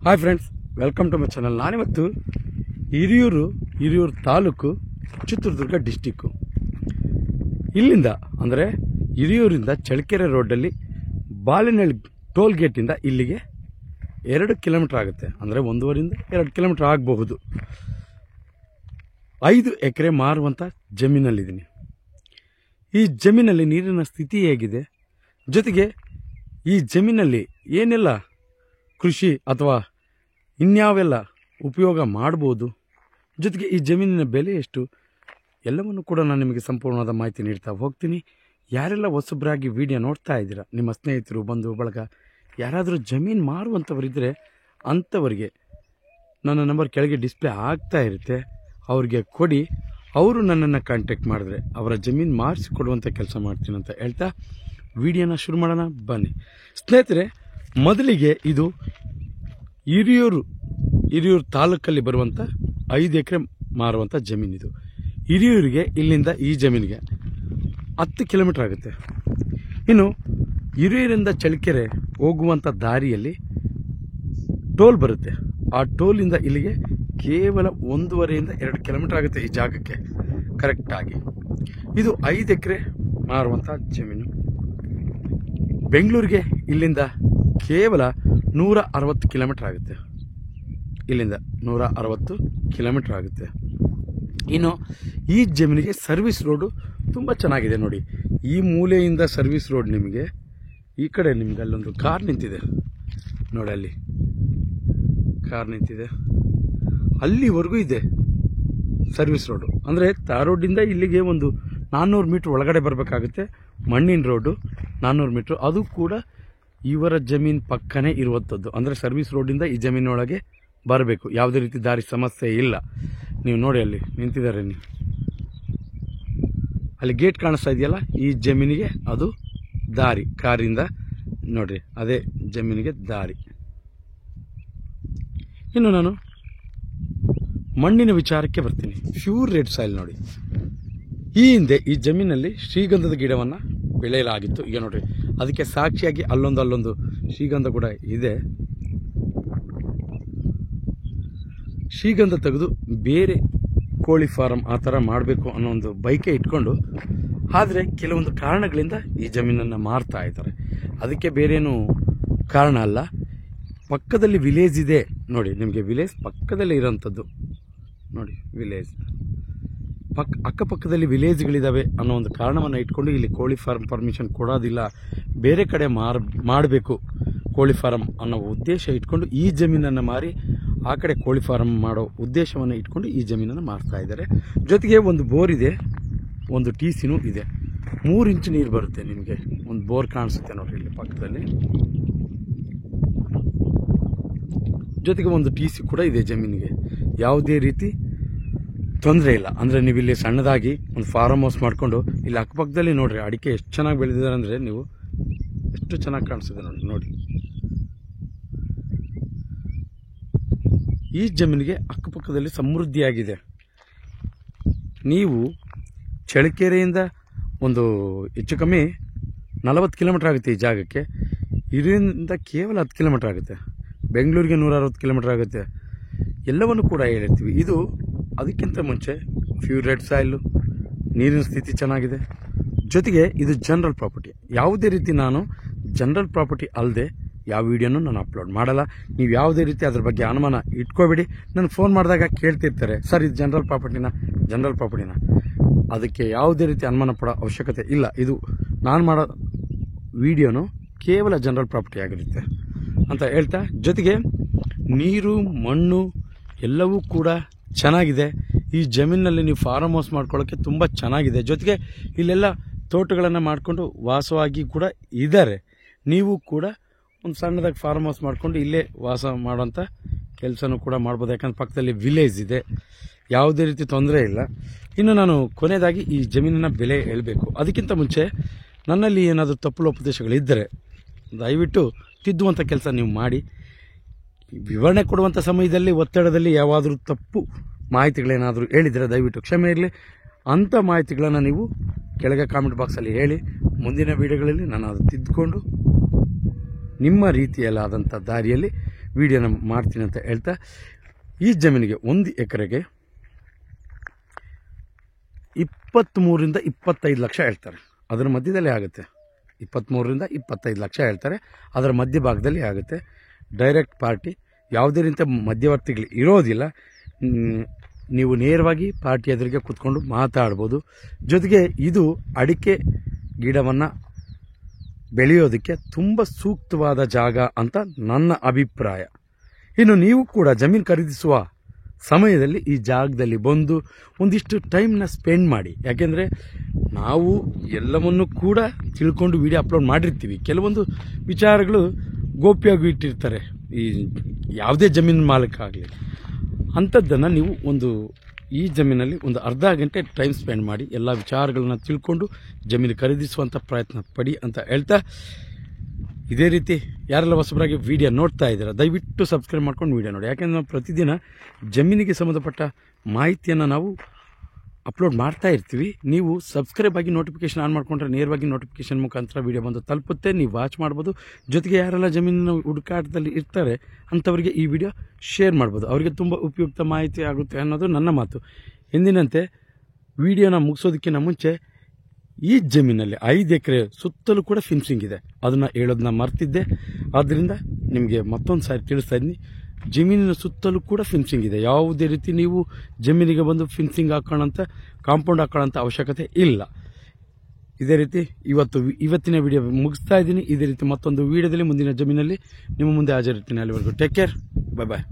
Hi friends, welcome to my channel. ನಾನಿವತ್ತು Hiriyur taluk, Chitradurga district. ಇಲ್ಲಿಂದ ಅಂದರೆ ಹಿರಿಯೂರಿಂದ ಚಳ್ಳಕೆರೆ ರೋಡಲ್ಲಿ ಬಾಲಿನಹಳ್ಳಿ ಟೋಲ್ ಗೇಟಿಂದ ಇಲ್ಲಿಗೆ 2 ಕಿಲೋಮೀಟರ್ ಆಗುತ್ತೆ. ಅಂದರೆ 1.5ರಿಂದ 2 ಕಿಲೋಮೀಟರ್ ಆಗಬಹುದು. 5 ಎಕರೆ ಮಾರುವಂಥ ಜಮೀನಲ್ಲಿದ್ದೀನಿ. ಈ ಜಮೀನಲ್ಲಿ ನೀರಿನ ಸ್ಥಿತಿ ಹೇಗಿದೆ, ಜೊತೆಗೆ ಈ ಜಮೀನಲ್ಲಿ ಏನೆಲ್ಲ ಕೃಷಿ ಅಥವಾ ಇನ್ಯಾವೆಲ್ಲ ಉಪಯೋಗ ಮಾಡ್ಬೋದು, ಜೊತೆಗೆ ಈ ಜಮೀನಿನ ಬೆಲೆ ಎಷ್ಟು, ಎಲ್ಲವನ್ನು ಕೂಡ ನಾನು ನಿಮಗೆ ಸಂಪೂರ್ಣವಾದ ಮಾಹಿತಿ ನೀಡ್ತಾ ಹೋಗ್ತೀನಿ. ಯಾರೆಲ್ಲ ಹೊಸಬ್ರಾಗಿ ವಿಡಿಯೋ ನೋಡ್ತಾ ಇದ್ದೀರಾ, ನಿಮ್ಮ ಸ್ನೇಹಿತರು, ಬಂಧು ಬಳಗ ಯಾರಾದರೂ ಜಮೀನು ಮಾರುವಂಥವರಿದ್ದರೆ ಅಂಥವರಿಗೆ ನನ್ನ ನಂಬರ್ ಕೆಳಗೆ ಡಿಸ್ಪ್ಲೇ ಆಗ್ತಾ ಇರುತ್ತೆ, ಅವ್ರಿಗೆ ಕೊಡಿ. ಅವರು ನನ್ನನ್ನು ಕಾಂಟ್ಯಾಕ್ಟ್ ಮಾಡಿದ್ರೆ ಅವರ ಜಮೀನು ಮಾರಿಸಿಕೊಡುವಂಥ ಕೆಲಸ ಮಾಡ್ತೀನಿ ಅಂತ ಹೇಳ್ತಾ ವಿಡಿಯೋನ ಶುರು ಮಾಡೋಣ ಬನ್ನಿ ಸ್ನೇಹಿತರೆ. ಮೊದಲಿಗೆ ಇದು ಹಿರಿಯೂರು ತಾಲೂಕಲ್ಲಿ ಬರುವಂಥ 5 ಎಕರೆ ಮಾರುವಂಥ ಜಮೀನಿದು. ಹಿರಿಯೂರಿಗೆ ಇಲ್ಲಿಂದ ಈ ಜಮೀನಿಗೆ 10 ಕಿಲೋಮೀಟರ್ ಆಗುತ್ತೆ. ಇನ್ನು ಹಿರಿಯೂರಿಂದ ಚಳ್ಳಕೆರೆ ಹೋಗುವಂಥ ದಾರಿಯಲ್ಲಿ ಟೋಲ್ ಬರುತ್ತೆ. ಆ ಟೋಲಿಂದ ಇಲ್ಲಿಗೆ ಕೇವಲ 1.5ರಿಂದ 2 ಕಿಲೋಮೀಟರ್ ಆಗುತ್ತೆ ಈ ಜಾಗಕ್ಕೆ ಕರೆಕ್ಟಾಗಿ. ಇದು 5 ಎಕರೆ ಮಾರುವಂಥ ಜಮೀನು. ಬೆಂಗಳೂರಿಗೆ ಇಲ್ಲಿಂದ ಕೇವಲ 160 ಕಿಲೋಮೀಟರ್ ಆಗುತ್ತೆ. ಇಲ್ಲಿಂದ 160 ಕಿಲೋಮೀಟರ್ ಆಗುತ್ತೆ. ಇನ್ನು ಈ ಜಮೀನಿಗೆ ಸರ್ವಿಸ್ ರೋಡು ತುಂಬ ಚೆನ್ನಾಗಿದೆ ನೋಡಿ. ಈ ಮೂಲೆಯಿಂದ ಸರ್ವಿಸ್ ರೋಡ್ ನಿಮಗೆ, ಈ ಕಡೆ ನಿಮಗೆ ಅಲ್ಲೊಂದು ಕಾರ್ ನಿಂತಿದೆ ನೋಡಿ, ಅಲ್ಲಿ ಕಾರ್ ನಿಂತಿದೆ, ಅಲ್ಲಿವರೆಗೂ ಇದೆ ಸರ್ವಿಸ್ ರೋಡು. ಅಂದರೆ ತಾರ್ ರೋಡಿಂದ ಇಲ್ಲಿಗೆ ಒಂದು 400 ಮೀಟ್ರ್ ಒಳಗಡೆ ಬರಬೇಕಾಗುತ್ತೆ. ಮಣ್ಣಿನ ರೋಡು 400 ಮೀಟ್ರ್, ಅದು ಕೂಡ ಇವರ ಜಮೀನು ಪಕ್ಕನೇ ಇರುವಂಥದ್ದು. ಅಂದರೆ ಸರ್ವಿಸ್ ರೋಡಿಂದ ಈ ಜಮೀನೊಳಗೆ ಬರಬೇಕು, ಯಾವುದೇ ರೀತಿ ದಾರಿ ಸಮಸ್ಯೆ ಇಲ್ಲ. ನೀವು ನೋಡಿ ಅಲ್ಲಿ ನಿಂತಿದ್ದಾರೆ, ನೀವು ಅಲ್ಲಿ ಗೇಟ್ ಕಾಣಿಸ್ತಾ ಇದೆಯಲ್ಲ, ಈ ಜಮೀನಿಗೆ ಅದು ದಾರಿ. ಕಾರಿಂದ ನೋಡ್ರಿ, ಅದೇ ಜಮೀನಿಗೆ ದಾರಿ. ಇನ್ನು ನಾನು ಮಣ್ಣಿನ ವಿಚಾರಕ್ಕೆ ಬರ್ತೀನಿ. ಪ್ಯೂರ್ ರೆಡ್ ಸಾಯಿಲ್ ನೋಡಿ. ಈ ಹಿಂದೆ ಈ ಜಮೀನಲ್ಲಿ ಶ್ರೀಗಂಧದ ಗಿಡವನ್ನು ಬೆಳೆಯಲಾಗಿತ್ತು. ಈಗ ನೋಡ್ರಿ, ಅದಕ್ಕೆ ಸಾಕ್ಷಿಯಾಗಿ ಅಲ್ಲೊಂದು ಶ್ರೀಗಂಧ ಕೂಡ ಇದೆ. ಶ್ರೀಗಂಧ ತೆಗೆದು ಬೇರೆ ಕೋಳಿ ಫಾರಂ ಆ ಥರ ಮಾಡಬೇಕು ಅನ್ನೋ ಒಂದು ಬೈಕೆ ಇಟ್ಕೊಂಡು, ಆದರೆ ಕೆಲವೊಂದು ಕಾರಣಗಳಿಂದ ಈ ಜಮೀನನ್ನು ಮಾರ್ತಾ ಇದ್ದಾರೆ. ಅದಕ್ಕೆ ಬೇರೇನು ಕಾರಣ ಅಲ್ಲ. ಪಕ್ಕದಲ್ಲಿ ವಿಲೇಜ್ ಇದೆ ನೋಡಿ, ನಿಮಗೆ ವಿಲೇಜ್ ಪಕ್ಕದಲ್ಲೇ ಇರೋಂಥದ್ದು ನೋಡಿ. ವಿಲೇಜ್ ಅಕ್ಕಪಕ್ಕದಲ್ಲಿ ವಿಲೇಜ್ಗಳಿದ್ದಾವೆ ಅನ್ನೋ ಒಂದು ಕಾರಣವನ್ನು ಇಟ್ಕೊಂಡು ಇಲ್ಲಿ ಕೋಳಿ ಫಾರ್ಮ್ ಪರ್ಮಿಷನ್ ಕೊಡೋದಿಲ್ಲ, ಬೇರೆ ಕಡೆ ಮಾಡಬೇಕು ಕೋಳಿ ಫಾರಂ ಅನ್ನೋ ಉದ್ದೇಶ ಇಟ್ಕೊಂಡು ಈ ಜಮೀನನ್ನು ಮಾರಿ ಆ ಕಡೆ ಕೋಳಿ ಫಾರಂ ಮಾಡೋ ಉದ್ದೇಶವನ್ನು ಇಟ್ಕೊಂಡು ಈ ಜಮೀನನ್ನು ಮಾರ್ತಾ ಇದ್ದಾರೆ. ಜೊತೆಗೆ ಒಂದು ಬೋರ್ ಇದೆ, ಒಂದು TCನೂ ಇದೆ. 3 ಇಂಚು ನೀರು ಬರುತ್ತೆ. ನಿಮಗೆ ಒಂದು ಬೋರ್ ಕಾಣಿಸುತ್ತೆ ನೋಡ್ರಿ ಇಲ್ಲಿ ಪಕ್ಕದಲ್ಲಿ. ಜೊತೆಗೆ ಒಂದು TC ಕೂಡ ಇದೆ ಜಮೀನಿಗೆ. ಯಾವುದೇ ರೀತಿ ತೊಂದರೆ ಇಲ್ಲ. ಅಂದರೆ ನೀವು ಇಲ್ಲಿ ಸಣ್ಣದಾಗಿ ಒಂದು ಫಾರ್ಮ್ ಹೌಸ್ ಮಾಡಿಕೊಂಡು ಇಲ್ಲಿ ಅಕ್ಕಪಕ್ಕದಲ್ಲಿ ನೋಡ್ರಿ, ಅಡಿಕೆ ಎಷ್ಟು ಚೆನ್ನಾಗಿ ಬೆಳೆದಿದ್ದಾರೆ ಅಂದರೆ, ನೀವು ಎಷ್ಟು ಚೆನ್ನಾಗಿ ಕಾಣಿಸುತ್ತೆ ನೋಡಿ. ಈ ಜಮೀನಿಗೆ ಅಕ್ಕಪಕ್ಕದಲ್ಲಿ ಸಮೃದ್ಧಿಯಾಗಿದೆ. ನೀವು ಚಳ್ಳಕೆರೆಯಿಂದ ಒಂದು ಹೆಚ್ಚು ಕಮ್ಮಿ 40 ಕಿಲೋಮೀಟರ್ ಆಗುತ್ತೆ ಈ ಜಾಗಕ್ಕೆ. ಇದರಿಂದ ಕೇವಲ 10 ಕಿಲೋಮೀಟರ್ ಆಗುತ್ತೆ. ಬೆಂಗಳೂರಿಗೆ 160 ಕಿಲೋಮೀಟರ್ ಆಗುತ್ತೆ. ಎಲ್ಲವನ್ನು ಕೂಡ ಹೇಳಿರ್ತೀವಿ. ಇದು ಅದಕ್ಕಿಂತ ಮುಂಚೆ ಪ್ಯೂರ್ ರೆಡ್ ಸಾಯಿಲು, ನೀರಿನ ಸ್ಥಿತಿ ಚೆನ್ನಾಗಿದೆ. ಜೊತೆಗೆ ಇದು ಜನರಲ್ ಪ್ರಾಪರ್ಟಿ. ಯಾವುದೇ ರೀತಿ ನಾನು ಜನರಲ್ ಪ್ರಾಪರ್ಟಿ ಅಲ್ಲದೆ ಯಾವ ವಿಡಿಯೋನೂ ನಾನು ಅಪ್ಲೋಡ್ ಮಾಡಲ್ಲ. ನೀವು ಯಾವುದೇ ರೀತಿ ಅದ್ರ ಬಗ್ಗೆ ಅನುಮಾನ ಇಟ್ಕೋಬೇಡಿ. ನನಗೆ ಫೋನ್ ಮಾಡಿದಾಗ ಕೇಳ್ತಿರ್ತಾರೆ, ಸರ್ ಇದು ಜನರಲ್ ಪ್ರಾಪರ್ಟಿನ. ಅದಕ್ಕೆ ಯಾವುದೇ ರೀತಿ ಅನುಮಾನ ಪಡೋ ಅವಶ್ಯಕತೆ ಇಲ್ಲ. ಇದು ನಾನು ಮಾಡೋ ವಿಡಿಯೋನು ಕೇವಲ ಜನರಲ್ ಪ್ರಾಪರ್ಟಿ ಆಗಿರುತ್ತೆ ಅಂತ ಹೇಳ್ತಾ, ಜೊತೆಗೆ ನೀರು ಮಣ್ಣು ಎಲ್ಲವೂ ಕೂಡ ಚೆನ್ನಾಗಿದೆ. ಈ ಜಮೀನಿನಲ್ಲಿ ನೀವು ಫಾರ್ಮ್ ಹೌಸ್ ಮಾಡ್ಕೊಳ್ಳೋಕ್ಕೆ ತುಂಬ ಚೆನ್ನಾಗಿದೆ. ಜೊತೆಗೆ ಇಲ್ಲೆಲ್ಲ ತೋಟಗಳನ್ನು ಮಾಡಿಕೊಂಡು ವಾಸವಾಗಿ ಕೂಡ ಇದ್ದಾರೆ. ನೀವು ಕೂಡ ಒಂದು ಸಣ್ಣದಾಗಿ ಫಾರ್ಮ್ ಹೌಸ್ ಮಾಡಿಕೊಂಡು ಇಲ್ಲೇ ವಾಸ ಮಾಡೋಂಥ ಕೆಲಸನೂ ಕೂಡ ಮಾಡ್ಬೋದು. ಯಾಕಂದ್ರೆ ಪಕ್ಕದಲ್ಲಿ ವಿಲೇಜ್ ಇದೆ, ಯಾವುದೇ ರೀತಿ ತೊಂದರೆ ಇಲ್ಲ. ಇನ್ನು ನಾನು ಕೊನೆಯದಾಗಿ ಈ ಜಮೀನಿನ ಬೆಲೆ ಹೇಳಬೇಕು. ಅದಕ್ಕಿಂತ ಮುಂಚೆ ನನ್ನಲ್ಲಿ ಏನಾದರೂ ತಪ್ಪು ಲೋಪದೇಶಗಳಿದ್ದರೆ ದಯವಿಟ್ಟು ತಿದ್ದುವಂಥ ಕೆಲಸ ನೀವು ಮಾಡಿ. ವಿವರಣೆ ಕೊಡುವಂಥ ಸಮಯದಲ್ಲಿ ಒತ್ತಡದಲ್ಲಿ ಯಾವಾದರೂ ತಪ್ಪು ಮಾಹಿತಿಗಳೇನಾದರೂ ಹೇಳಿದರೆ ದಯವಿಟ್ಟು ಕ್ಷಮೆ ಇರಲಿ. ಅಂಥ ಮಾಹಿತಿಗಳನ್ನು ನೀವು ಕೆಳಗೆ ಕಾಮೆಂಟ್ ಬಾಕ್ಸಲ್ಲಿ ಹೇಳಿ. ಮುಂದಿನ ವಿಡಿಯೋಗಳಲ್ಲಿ ನಾನು ಅದು ತಿದ್ದುಕೊಂಡು ನಿಮ್ಮ ರೀತಿಯಲ್ಲಾದಂಥ ದಾರಿಯಲ್ಲಿ ವಿಡಿಯೋನ ಮಾಡ್ತೀನಿ ಅಂತ ಹೇಳ್ತಾ, ಈ ಜಮೀನಿಗೆ 1 ಎಕರೆಗೆ 23ರಿಂದ 25 ಲಕ್ಷ ಹೇಳ್ತಾರೆ. ಅದರ ಮಧ್ಯದಲ್ಲಿ ಆಗುತ್ತೆ. 23ರಿಂದ 25 ಲಕ್ಷ ಹೇಳ್ತಾರೆ. ಅದರ ಮಧ್ಯಭಾಗದಲ್ಲಿ ಆಗುತ್ತೆ. ಡೈರೆಕ್ಟ್ ಪಾರ್ಟಿ, ಯಾವುದೇ ರೀತಿಯ ಮಧ್ಯವರ್ತಿಗಳು ಇರೋದಿಲ್ಲ. ನೀವು ನೇರವಾಗಿ ಪಾರ್ಟಿ ಎದುರಿಗೆ ಕೂತ್ಕೊಂಡು ಮಾತಾಡ್ಬೋದು. ಜೊತೆಗೆ ಇದು ಅಡಿಕೆ ಗಿಡವನ್ನು ಬೆಳೆಯೋದಕ್ಕೆ ತುಂಬ ಸೂಕ್ತವಾದ ಜಾಗ ಅಂತ ನನ್ನ ಅಭಿಪ್ರಾಯ. ಇನ್ನು ನೀವು ಕೂಡ ಜಮೀನು ಖರೀದಿಸುವ ಸಮಯದಲ್ಲಿ ಈ ಜಾಗದಲ್ಲಿ ಬಂದು ಒಂದಿಷ್ಟು ಟೈಮ್ನ ಸ್ಪೆಂಡ್ ಮಾಡಿ. ಯಾಕೆಂದರೆ ನಾವು ಎಲ್ಲವನ್ನು ಕೂಡ ತಿಳ್ಕೊಂಡು ವಿಡಿಯೋ ಅಪ್ಲೋಡ್ ಮಾಡಿರ್ತೀವಿ. ಕೆಲವೊಂದು ವಿಚಾರಗಳು ಗೋಪ್ಯವಾಗಿ ಇಟ್ಟಿರ್ತಾರೆ, ಈ ಯಾವುದೇ ಜಮೀನು ಮಾಲೀಕ ಆಗಲಿ. ಅಂಥದ್ದನ್ನು ನೀವು ಈ ಜಮೀನಲ್ಲಿ ಒಂದು ಅರ್ಧ ಗಂಟೆ ಟೈಮ್ ಸ್ಪೆಂಡ್ ಮಾಡಿ ಎಲ್ಲ ವಿಚಾರಗಳನ್ನ ತಿಳ್ಕೊಂಡು ಜಮೀನು ಖರೀದಿಸುವಂಥ ಪ್ರಯತ್ನ ಪಡಿ ಅಂತ ಹೇಳ್ತಾ, ಇದೇ ರೀತಿ ಯಾರೆಲ್ಲ ಹೊಸಬರಾಗಿ ವಿಡಿಯೋ ನೋಡ್ತಾ ಇದ್ದೀರಾ ದಯವಿಟ್ಟು ಸಬ್ಸ್ಕ್ರೈಬ್ ಮಾಡ್ಕೊಂಡು ವಿಡಿಯೋ ನೋಡಿ. ಯಾಕೆಂದರೆ ನಾವು ಪ್ರತಿದಿನ ಜಮೀನಿಗೆ ಸಂಬಂಧಪಟ್ಟ ಮಾಹಿತಿಯನ್ನು ನಾವು ಅಪ್ಲೋಡ್ ಮಾಡ್ತಾ ಇರ್ತೀವಿ. ನೀವು ಸಬ್ಸ್ಕ್ರೈಬ್ ಆಗಿ ನೋಟಿಫಿಕೇಷನ್ ಆನ್ ಮಾಡಿಕೊಂಡ್ರೆ ನೇರವಾಗಿ ನೋಟಿಫಿಕೇಷನ್ ಮುಖಾಂತರ ವಿಡಿಯೋ ಬಂದು ತಲುಪುತ್ತೆ, ನೀವು ವಾಚ್ ಮಾಡ್ಬೋದು. ಜೊತೆಗೆ ಯಾರೆಲ್ಲ ಜಮೀನಿನ ಹುಡುಕಾಟದಲ್ಲಿ ಇರ್ತಾರೆ ಅಂಥವರಿಗೆ ಈ ವಿಡಿಯೋ ಶೇರ್ ಮಾಡ್ಬೋದು, ಅವರಿಗೆ ತುಂಬ ಉಪಯುಕ್ತ ಮಾಹಿತಿ ಆಗುತ್ತೆ ಅನ್ನೋದು ನನ್ನ ಮಾತು. ಎಂದಿನಂತೆ ವಿಡಿಯೋನ ಮುಗಿಸೋದಕ್ಕಿಂತ ಮುಂಚೆ ಈ ಜಮೀನಲ್ಲಿ 5 ಎಕರೆ ಸುತ್ತಲೂ ಕೂಡ ಫಿನ್ಸಿಂಗ್ ಇದೆ. ಅದನ್ನು ಹೇಳೋದನ್ನ ಮರ್ತಿದ್ದೆ, ಆದ್ದರಿಂದ ನಿಮಗೆ ಮತ್ತೊಂದು ಸಾರಿ ತಿಳಿಸ್ತಾ ಇದ್ದೀನಿ. ಜಮೀನಿನ ಸುತ್ತಲೂ ಕೂಡ ಫಿನ್ಸಿಂಗ್ ಇದೆ. ಯಾವುದೇ ರೀತಿ ನೀವು ಜಮೀನಿಗೆ ಬಂದು ಫಿನ್ಸಿಂಗ್ ಹಾಕೋಣಂತ, ಕಾಂಪೌಂಡ್ ಹಾಕೋಣಂತ ಅವಶ್ಯಕತೆ ಇಲ್ಲ. ಇದೇ ರೀತಿ ಇವತ್ತಿನ ವಿಡಿಯೋ ಮುಗಿಸ್ತಾ ಇದ್ದೀನಿ. ಇದೇ ರೀತಿ ಮತ್ತೊಂದು ವಿಡಿಯೋದಲ್ಲಿ ಮುಂದಿನ ಜಮೀನಲ್ಲಿ ನಿಮ್ಮ ಮುಂದೆ ಹಾಜರಿರ್ತೀನಿ. ಅಲ್ಲಿವರೆಗೂ ಟೇಕ್ ಕೇರ್, ಬಾಯ್ ಬಾಯ್.